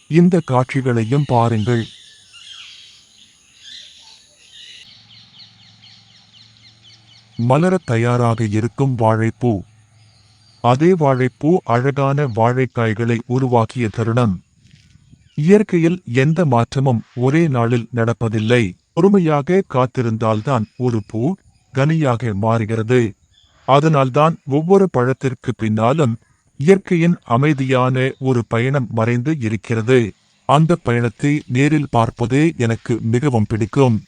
இந்த காட்சிகளையும் பாருங்கள். மலரத் தயாராக இருக்கும் வாழைப்பூ. அதே வாழைப்பூ அழகான வாழைக்காய்களை உருவாக்கிய தருணம். இயற்கையில் எந்த மாற்றமும் ஒரே நாளில் நடப்பதில்லை. பொறுமையாக காத்திருந்தால்தான் ஒரு பூ கனியாக மாறுகிறது. அதனால்தான் ஒவ்வொரு பழத்திற்கு பின்னாலும் இயற்கையின் அமைதியான ஒரு பயணம் மறைந்து இருக்கிறது. அந்த பயணத்தை நேரில் பார்ப்பதே எனக்கு மிகவும் பிடிக்கும்.